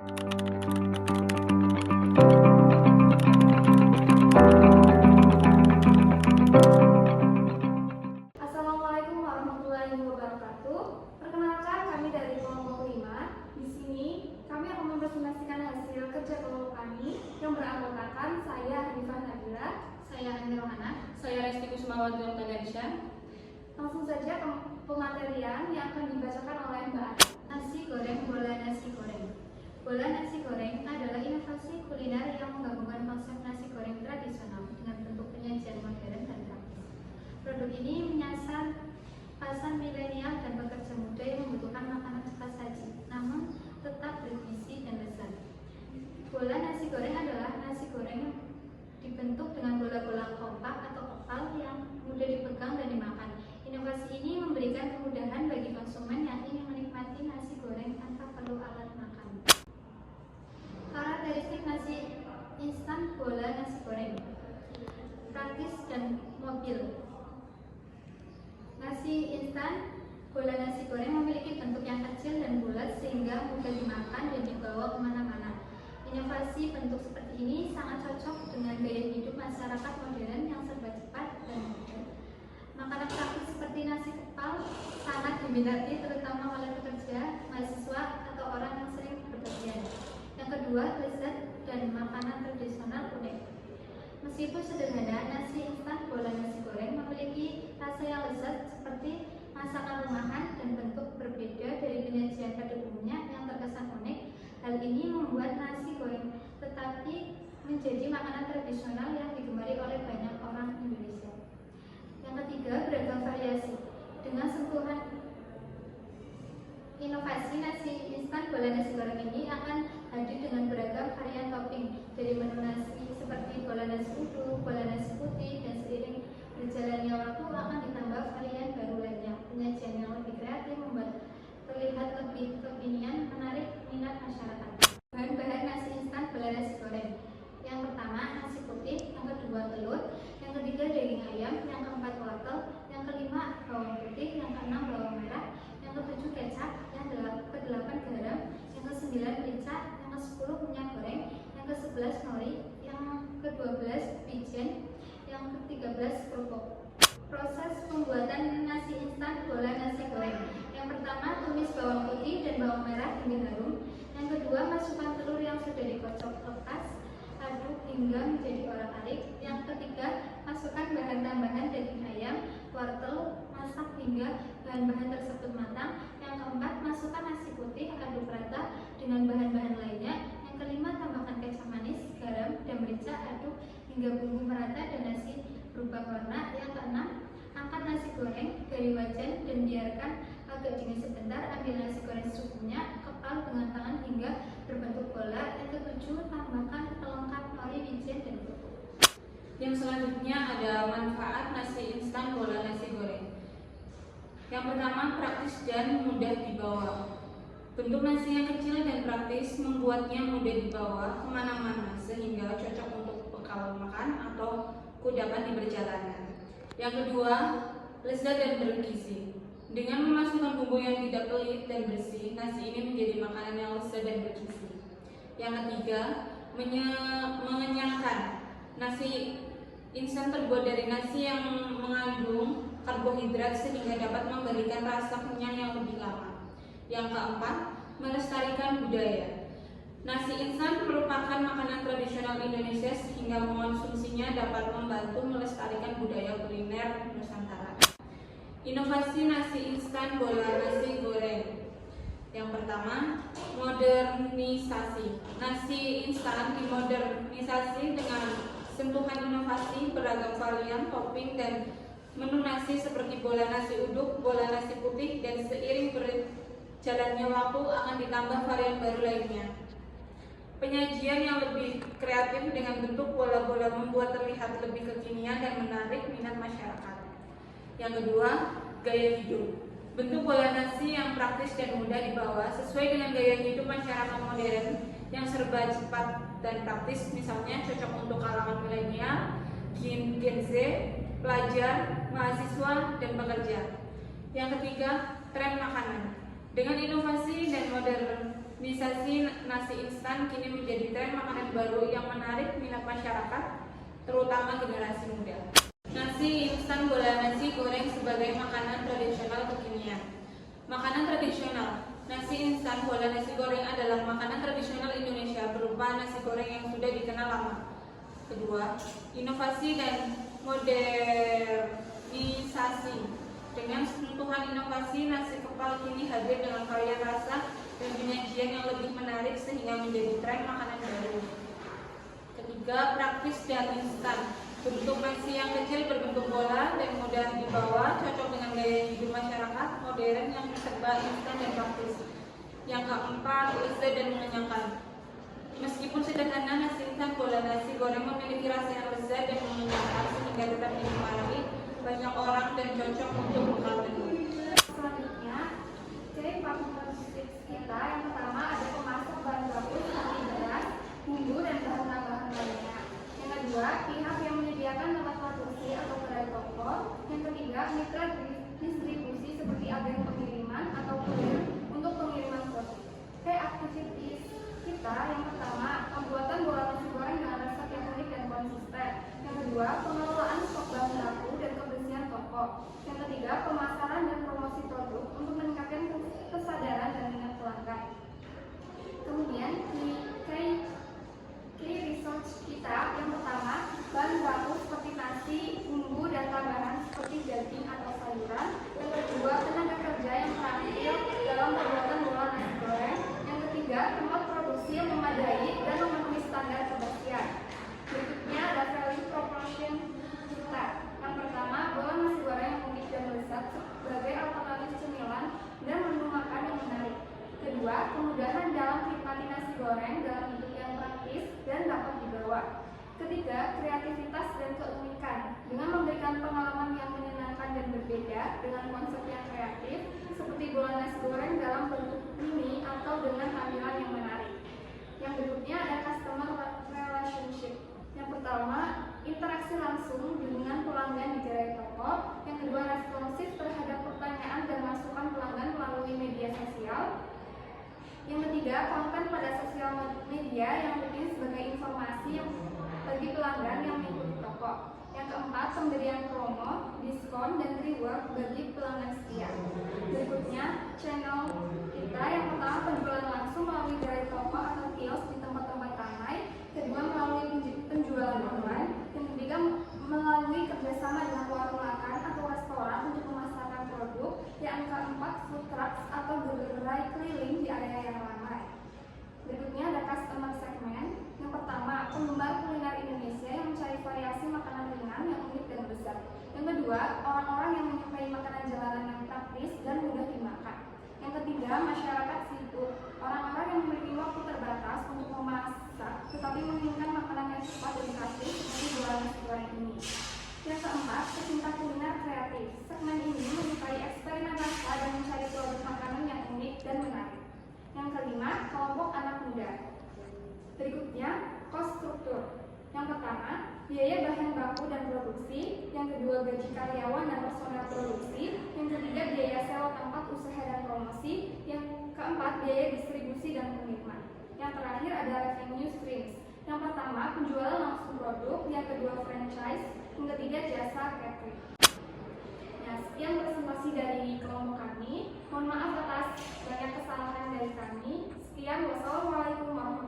Assalamualaikum warahmatullahi wabarakatuh. Perkenalkan, kami dari kelompok 5. Di sini kami akan mempresentasikan hasil kerja kelompok kami yang beranggotakan saya Hanifah Nabila, Saya Andi Rohana. Saya Resti Kusumawati Nurtansyah. Langsung saja ke pematerian yang akan dibacakan oleh Mbak. Nasi goreng bola nasi goreng. Bola nasi goreng adalah inovasi kuliner yang menggabungkan konsep nasi goreng tradisional dengan bentuk penyajian modern dan praktis. Produk ini menyasar pasar milenial dan pekerja muda yang membutuhkan makanan cepat saji, namun tetap bergizi dan lezat. Bola nasi goreng adalah nasi goreng yang dibentuk dengan bola-bola kompak atau oval yang mudah dipegang dan dimakan. Inovasi ini memberikan kemudahan bagi konsumen yang ingin menikmati nasi goreng tanpa perlu alat makan. Karakteristik nasi instan bola nasi goreng: praktis dan mobil. Nasi instan bola nasi goreng memiliki bentuk yang kecil dan bulat sehingga mudah dimakan dan dibawa kemana-mana. Inovasi bentuk seperti ini sangat cocok dengan gaya hidup masyarakat modern yang serba cepat dan mudah. Makanan praktis seperti nasi kepal sangat diminati terutama oleh pekerja, mahasiswa, atau orang yang sering bepergian. Yang kedua, lezat dan makanan tradisional unik. Meskipun sederhana, nasi instan bola nasi goreng memiliki rasa yang lezat seperti masakan rumahan dan bentuk berbeda dari penyajian pada umumnya yang terkesan unik. Hal ini membuat nasi goreng tetapi menjadi makanan tradisional yang digemari oleh banyak orang Indonesia. Yang ketiga, beragam variasi. Dengan sentuhan inovasi, nasi instan bola nasi goreng ini akan hadir dengan beragam varian topping dari menu nasi seperti bola nasi uduk, bola nasi putih, dan seiring berjalannya waktu akan ditambah varian baru lainnya. Penyajian yang lebih kreatif membuat terlihat lebih kekinian, menarik minat masyarakat. Bahan-bahan nasi instan bola nasi goreng: yang pertama, nasi putih; yang kedua, telur; yang ketiga, daging ayam; yang keempat, wortel; yang kelima, bawang putih; yang keenam, bawang merah; yang ketujuh, kecap; yang kedelapan, garam; yang kesembilan, merica; yang kesepuluh, minyak goreng; yang ke-11, nori; yang ke-12, wijen; yang ke-13, kerupuk. Proses pembuatan nasi instan bola nasi goreng: yang pertama, tumis bawang putih dan bawang merah hingga harum; yang kedua, masukkan telur yang sudah dikocok lepas, aduk hingga menjadi orak-arik; yang ketiga, masukkan bahan tambahan daging ayam, wortel, masak hingga bahan-bahan tersebut matang; yang keempat, masukkan nasi putih, aduk rata dengan bahan-bahan lainnya; yang kelima, tambahkan kecap manis, garam, dan merica, aduk hingga bumbu merata dan nasi berubah warna; yang keenam, angkat nasi goreng dari wajan dan biarkan agak dingin sebentar. Ambil nasi goreng secukupnya, kepal dengan tangan hingga berbentuk bola. Yang ketujuh, tambahkan pelengkap nori, wijen, dan kerupuk. Yang selanjutnya ada manfaat nasi instan bola nasi goreng. Yang pertama, praktis dan mudah dibawa. Bentuk nasi yang kecil dan praktis membuatnya mudah dibawa kemana-mana sehingga cocok untuk bekal makan atau kudapan di perjalanan. Yang kedua, lezat dan bergizi. Dengan memasukkan bumbu yang tidak pelit dan bersih, nasi ini menjadi makanan yang lezat dan bergizi. Yang ketiga, mengenyangkan. Nasi instan terbuat dari nasi yang mengandung karbohidrat sehingga dapat memberikan rasa kenyang yang lebih lama. Yang keempat, melestarikan budaya. Nasi instan merupakan makanan tradisional Indonesia sehingga mengonsumsinya dapat membantu melestarikan budaya kuliner Nusantara. Inovasi nasi instan bola nasi goreng. Yang pertama, modernisasi. Nasi instan dimodernisasi dengan sentuhan inovasi, beragam varian topping dan menu nasi seperti bola nasi uduk, bola nasi putih, dan seiring berjalannya waktu akan ditambah varian baru lainnya. Penyajian yang lebih kreatif dengan bentuk bola-bola membuat terlihat lebih kekinian dan menarik minat masyarakat. Yang kedua, gaya hidup. Bentuk bola nasi yang praktis dan mudah dibawa sesuai dengan gaya hidup masyarakat modern yang serba cepat dan praktis, misalnya cocok untuk kalangan milenial, Gen Z, pelajar, mahasiswa, dan pekerja. Yang ketiga, tren makanan. Dengan inovasi dan Modernisasi nasi instan kini menjadi tren makanan baru yang menarik minat masyarakat, terutama generasi muda. Nasi instan bola nasi goreng sebagai makanan tradisional kekinian. Makanan tradisional. Nasi instan bola nasi goreng adalah makanan tradisional Indonesia berupa nasi goreng yang sudah dikenal lama. Kedua, inovasi dan modernisasi. Dengan sentuhan inovasi, nasi kepal kini hadir dengan varian rasa dan penyajian yang lebih menarik sehingga menjadi tren makanan baru. Ketiga, praktis dan instan. Bentuk nasi yang kecil berbentuk bola dan mudah dibawa, cocok dengan gaya hidup masyarakat modern yang serba instan dan praktis. Yang keempat, lezat dan mengenyangkan. Meskipun sederhana, nasi instan bola nasi goreng memiliki rasa yang lezat dan mengenyangkan sehingga tetap digemari banyak orang dan cocok untuk bekal menu. Selanjutnya, ciri partnership kita yang pertama ada pemasok bahan baku seperti beras, bumbu, dan bahan tambahan lainnya. Yang kedua, pihak yang menyediakan tempat produksi atau kedai toko. Yang ketiga, mitra distribusi seperti agen pengiriman atau kurir untuk pengiriman produk. Aktivitas kita yang pertama, pembuatan bola nasi goreng dengan resep yang unik dan konsisten. Yang kedua, pengelolaan stok bahan baku dan kebersihan toko. Yang ketiga, pemasaran dan promosi produk untuk meningkatkan kesadaran dan minat pelanggan. Kemudian key research kita yang pertama, bahan baku seperti nasi, bumbu, dan tambahan seperti daging atau sayuran. Yang kedua, tenaga kerja yang terampil dalam pembuatan bola nasi goreng. Yang ketiga, tempat produksi yang memadai dan memenuhi standar kebersihan. Berikutnya ada value proposition kita. Yang pertama, bola nasi goreng yang unik dan lezat sebagai alternatif cemilan dan menu makan yang menarik. Kedua, kemudahan dalam menikmati nasi goreng dalam bentuk yang praktis dan dapat dibawa. Ketiga, kreativitas dan keunikan dengan memberikan pengalaman yang menyenangkan dan berbeda dengan konsep yang kreatif seperti bola nasi goreng dalam bentuk mini atau dengan tampilan yang menarik. Yang berikutnya ada customer relationship. Yang pertama, interaksi langsung dengan pelanggan di gerai toko. Yang kedua, responsif terhadap pertanyaan dan masukan pelanggan melalui media sosial. Yang ketiga, konten pada sosial media yang rutin sebagai informasi yang bagi pelanggan yang mengikuti toko. Yang keempat, pemberian promo, diskon, dan reward bagi pelanggan setia. Berikutnya, channel kita yang pertama, penjualan langsung melalui gerai toko atau kios di tempat-tempat ramai. Kedua, melalui penjualan online. Yang ketiga, melalui kerjasama dengan warung makan atau restoran untuk memasarkan produk. Yang keempat, food trucks atau gerai keliling di area yang ramai. Berikutnya ada customer segment. Yang pertama, penggemar kuliner Indonesia yang mencari variasi makanan ringan yang unik dan lezat. Yang kedua, orang-orang yang menyukai makanan jalanan yang praktis dan mudah dimakan. Yang ketiga, masyarakat sibuk, orang-orang yang memiliki waktu terbatas untuk memasak tetapi menginginkan makanan yang cepat dan praktis seperti bola nasi goreng ini. Yang keempat, pecinta kuliner kreatif. Segmen ini menyukai eksperimen rasa dan mencari produk makanan yang unik dan menarik. Yang kelima, kelompok anak muda. Berikutnya, cost struktur. Yang pertama, biaya bahan baku dan produksi. Yang kedua, gaji karyawan dan personel produksi. Yang ketiga, biaya sewa tempat usaha dan promosi. Yang keempat, biaya distribusi dan pengiriman. Yang terakhir ada revenue streams. Yang pertama, penjualan langsung produk. Yang kedua, franchise. Yang ketiga, jasa catering. Nah, sekian presentasi dari kelompok kami. Mohon maaf atas banyak kesalahan dari kami. Sekian, wassalamualaikum warahmatullahi wabarakatuh.